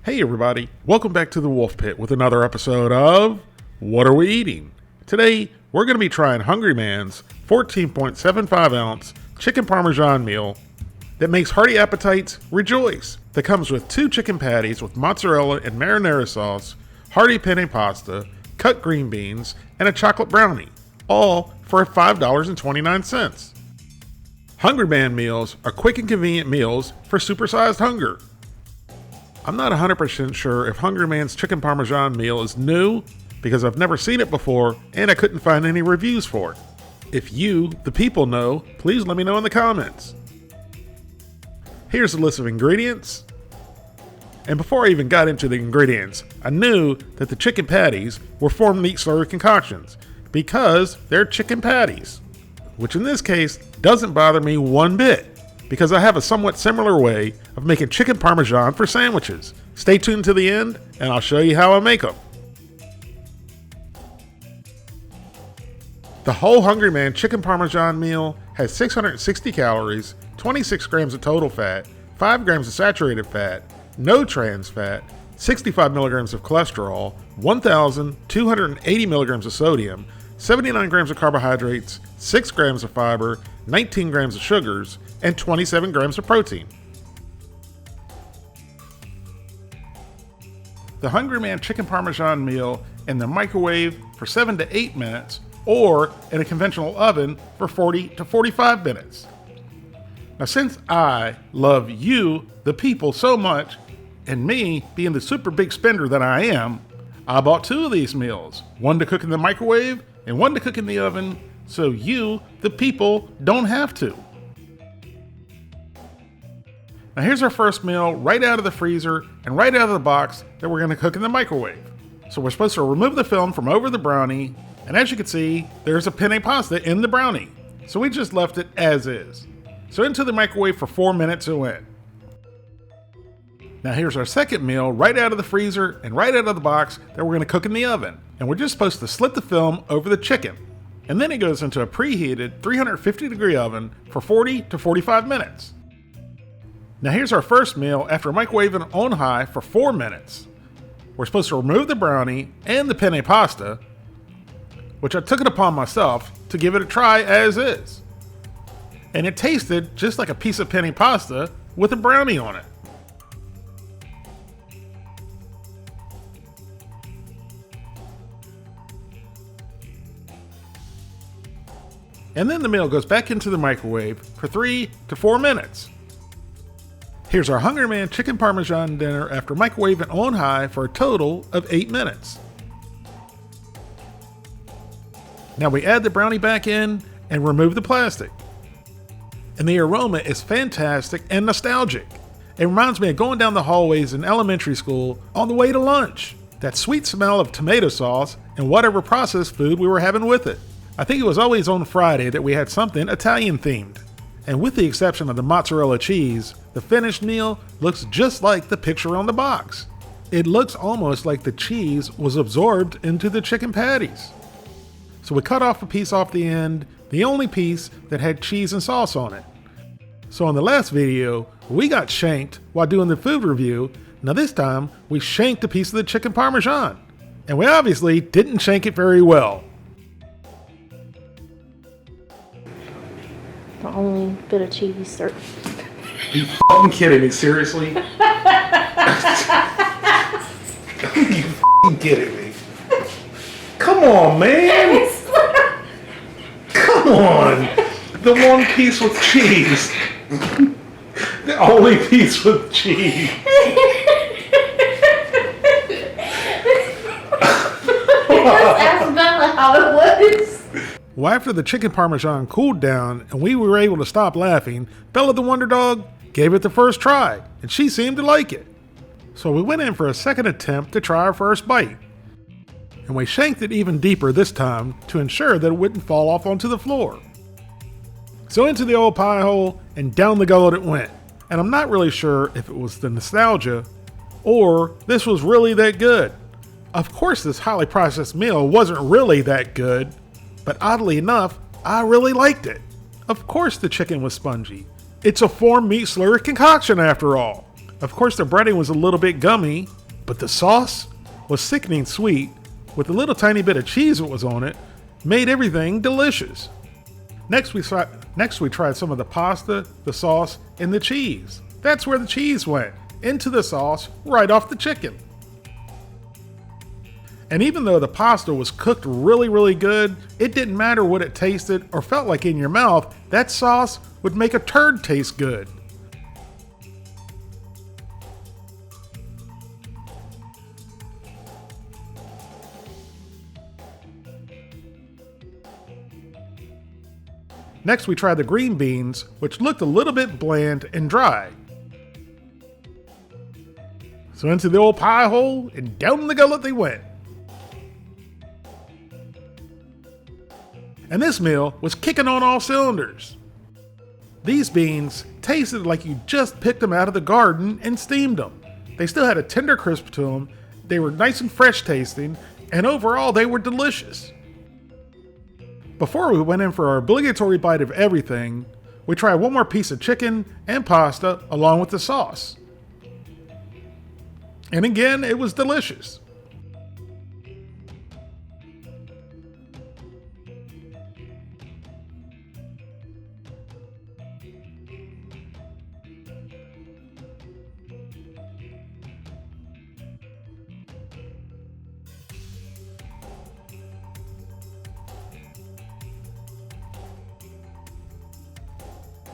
Hey everybody, welcome back to the Wolf Pit with another episode of What Are We Eating? Today, we're going to be trying Hungry Man's 14.75 ounce chicken parmesan meal that makes hearty appetites rejoice. That comes with 2 chicken patties with mozzarella and marinara sauce, hearty penne pasta, cut green beans, and a chocolate brownie, all for $5.29. Hungry Man meals are quick and convenient meals for supersized hunger. I'm not 100% sure if Hungry Man's chicken parmesan meal is new because I've never seen it before and I couldn't find any reviews for it. If you, the people, know, please let me know in the comments. Here's a list of ingredients. And before I even got into the ingredients, I knew that the chicken patties were formed meat slurry concoctions because they're chicken patties, which in this case doesn't bother me one bit, because I have a somewhat similar way of making chicken parmesan for sandwiches. Stay tuned to the end and I'll show you how I make them. The whole Hungry Man chicken parmesan meal has 660 calories, 26 grams of total fat, 5 grams of saturated fat, no trans fat, 65 milligrams of cholesterol, 1,280 milligrams of sodium, 79 grams of carbohydrates, 6 grams of fiber, 19 grams of sugars, and 27 grams of protein. The Hungry Man chicken parmesan meal in the microwave for 7 to 8 minutes or in a conventional oven for 40 to 45 minutes. Now, since I love you, the people, so much, and me being the super big spender that I am, I bought 2 of these meals, one to cook in the microwave and one to cook in the oven, so you, the people, don't have to. Now here's our first meal right out of the freezer and right out of the box that we're going to cook in the microwave. So we're supposed to remove the film from over the brownie, and as you can see, there's a penne pasta in the brownie. So we just left it as is. So into the microwave for 4 minutes it went. Now here's our second meal right out of the freezer and right out of the box that we're going to cook in the oven. And we're just supposed to slit the film over the chicken. And then it goes into a preheated 350 degree oven for 40 to 45 minutes. Now here's our first meal after microwaving on high for 4 minutes. We're supposed to remove the brownie and the penne pasta, which I took it upon myself to give it a try as is. And it tasted just like a piece of penne pasta with a brownie on it. And then the meal goes back into the microwave for 3 to 4 minutes. Here's our Hungry Man chicken parmesan dinner after microwaving on high for a total of 8 minutes. Now we add the brownie back in and remove the plastic. And the aroma is fantastic and nostalgic. It reminds me of going down the hallways in elementary school on the way to lunch. That sweet smell of tomato sauce and whatever processed food we were having with it. I think it was always on Friday that we had something Italian themed. And with the exception of the mozzarella cheese, the finished meal looks just like the picture on the box. It looks almost like the cheese was absorbed into the chicken patties. So we cut off a piece off the end, the only piece that had cheese and sauce on it. So in the last video, we got shanked while doing the food review. Now this time, we shanked a piece of the chicken parmesan. And we obviously didn't shank it very well. The only bit of cheese, sir. Are you f***ing kidding me? Seriously? Are you f***ing kidding me? Come on, man! Come on! The one piece with cheese. The only piece with cheese. Just ask Bella how it was. Well, after the chicken parmesan cooled down and we were able to stop laughing, Bella the Wonder Dog gave it the first try, and she seemed to like it. So we went in for a second attempt to try our first bite. And we shanked it even deeper this time to ensure that it wouldn't fall off onto the floor. So into the old pie hole and down the gullet it went. And I'm not really sure if it was the nostalgia or this was really that good. Of course this highly processed meal wasn't really that good, but oddly enough, I really liked it. Of course the chicken was spongy. It's a formed meat slurry concoction after all. Of course, the breading was a little bit gummy, but the sauce was sickening sweet, with a little tiny bit of cheese that was on it, made everything delicious. Next we tried some of the pasta, the sauce, and the cheese. That's where the cheese went, into the sauce, right off the chicken. And even though the pasta was cooked really, really good, it didn't matter what it tasted or felt like in your mouth, that sauce would make a turd taste good. Next we tried the green beans, which looked a little bit bland and dry. So into the old pie hole and down the gullet they went. And this meal was kicking on all cylinders. These beans tasted like you just picked them out of the garden and steamed them. They still had a tender crisp to them, they were nice and fresh tasting, and overall they were delicious. Before we went in for our obligatory bite of everything, we tried one more piece of chicken and pasta along with the sauce. And again, it was delicious.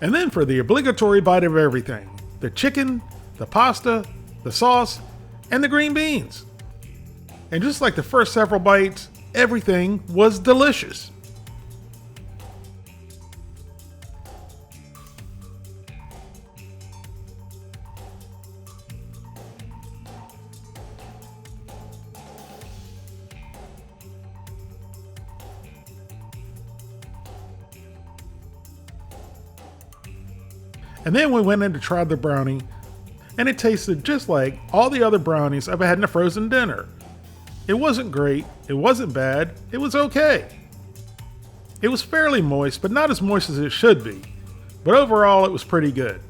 And then for the obligatory bite of everything, the chicken, the pasta, the sauce, and the green beans. And just like the first several bites, everything was delicious. And then we went in to try the brownie, and it tasted just like all the other brownies I've had in a frozen dinner. It wasn't great, it wasn't bad, it was okay. It was fairly moist, but not as moist as it should be. But overall, it was pretty good.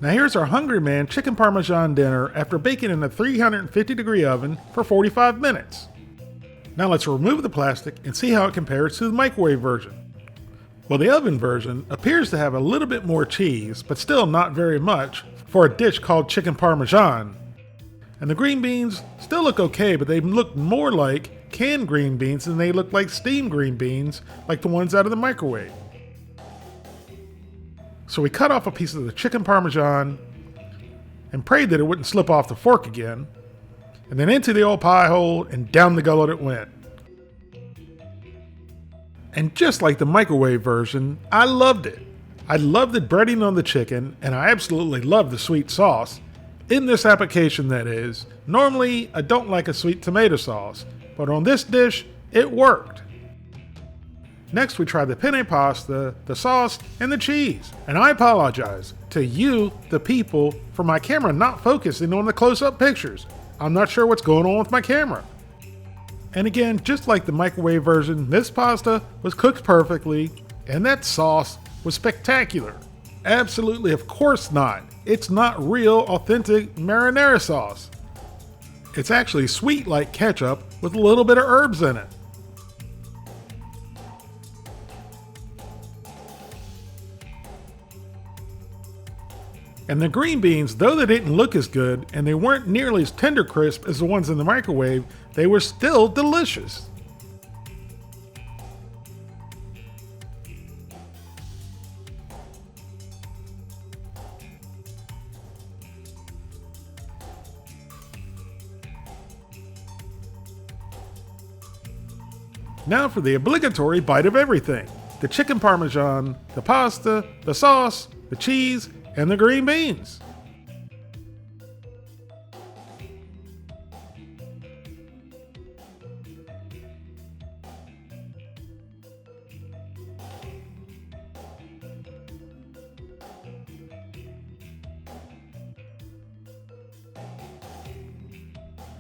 Now here's our Hungry Man chicken Parmesan dinner after baking in a 350-degree oven for 45 minutes. Now let's remove the plastic and see how it compares to the microwave version. Well, the oven version appears to have a little bit more cheese, but still not very much for a dish called chicken Parmesan. And the green beans still look okay, but they look more like canned green beans than they look like steamed green beans like the ones out of the microwave. So we cut off a piece of the chicken Parmesan and prayed that it wouldn't slip off the fork again. And then into the old pie hole and down the gullet it went. And just like the microwave version, I loved it. I loved the breading on the chicken, and I absolutely love the sweet sauce. In this application, that is. Normally, I don't like a sweet tomato sauce, but on this dish, it worked. Next, we tried the penne pasta, the sauce, and the cheese. And I apologize to you, the people, for my camera not focusing on the close-up pictures. I'm not sure what's going on with my camera. And again, just like the microwave version, this pasta was cooked perfectly, and that sauce was spectacular. Absolutely, of course not. It's not real, authentic marinara sauce. It's actually sweet like ketchup with a little bit of herbs in it. And the green beans, though they didn't look as good and they weren't nearly as tender crisp as the ones in the microwave, they were still delicious. Now for the obligatory bite of everything. The chicken Parmesan, the pasta, the sauce, the cheese, and the green beans.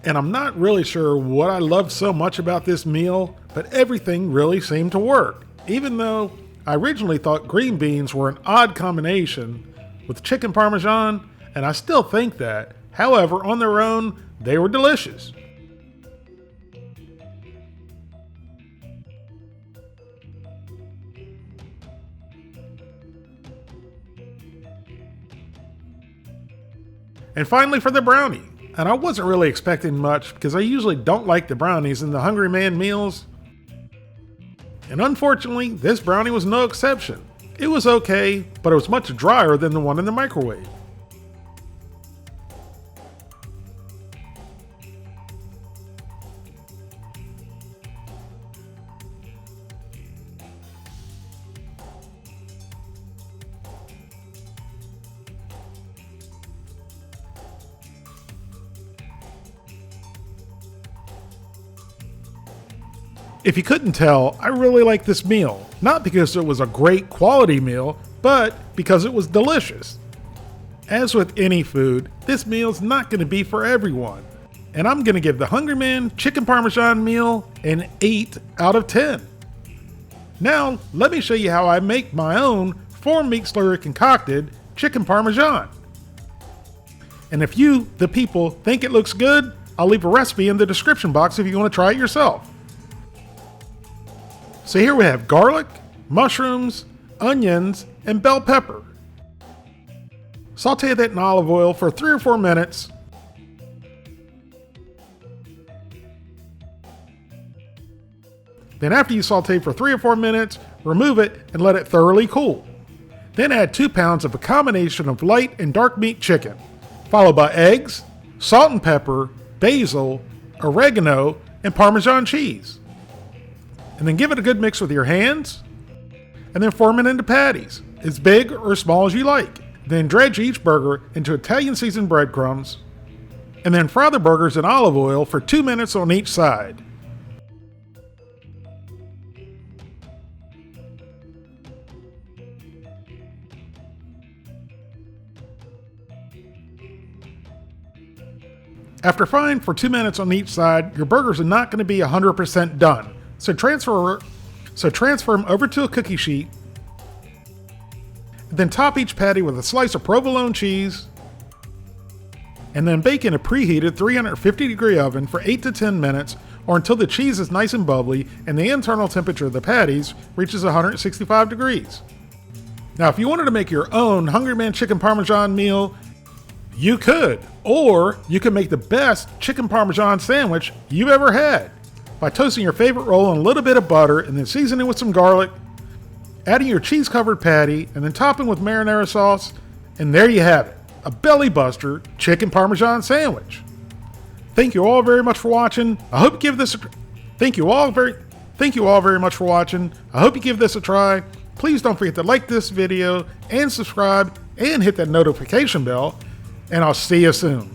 And I'm not really sure what I loved so much about this meal, but everything really seemed to work, even though I originally thought green beans were an odd combination with chicken parmesan, and I still think that. However, on their own, they were delicious. And finally for the brownie. And I wasn't really expecting much because I usually don't like the brownies in the Hungry Man meals. And unfortunately, this brownie was no exception. It was okay, but it was much drier than the one in the microwave. If you couldn't tell, I really liked this meal. Not because it was a great quality meal, but because it was delicious. As with any food, this meal's not going to be for everyone. And I'm going to give the Hungry Man Chicken Parmesan meal an 8 out of 10. Now, let me show you how I make my own 4-meat slurry concocted chicken parmesan. And if you, the people, think it looks good, I'll leave a recipe in the description box if you want to try it yourself. So here we have garlic, mushrooms, onions, and bell pepper. Saute that in olive oil for 3 or 4 minutes. Then after you saute for 3 or 4 minutes, remove it and let it thoroughly cool. Then add 2 pounds of a combination of light and dark meat chicken, followed by eggs, salt and pepper, basil, oregano, and Parmesan cheese. And then give it a good mix with your hands, and then form it into patties, as big or small as you like. Then dredge each burger into Italian seasoned breadcrumbs, and then fry the burgers in olive oil for 2 minutes on each side. After frying for 2 minutes on each side, your burgers are not going to be 100% done. So transfer them over to a cookie sheet, then top each patty with a slice of provolone cheese, and then bake in a preheated 350-degree oven for 8 to 10 minutes or until the cheese is nice and bubbly and the internal temperature of the patties reaches 165 degrees. Now, if you wanted to make your own Hungry Man Chicken Parmesan meal, you could, or you could make the best chicken parmesan sandwich you've ever had by toasting your favorite roll in a little bit of butter and then seasoning with some garlic, adding your cheese-covered patty, and then topping with marinara sauce, and there you have it, a belly buster chicken parmesan sandwich. Thank you all very much for watching. I hope you give this a Thank you all very much for watching. I hope you give this a try. Please don't forget to like this video and subscribe and hit that notification bell, and I'll see you soon.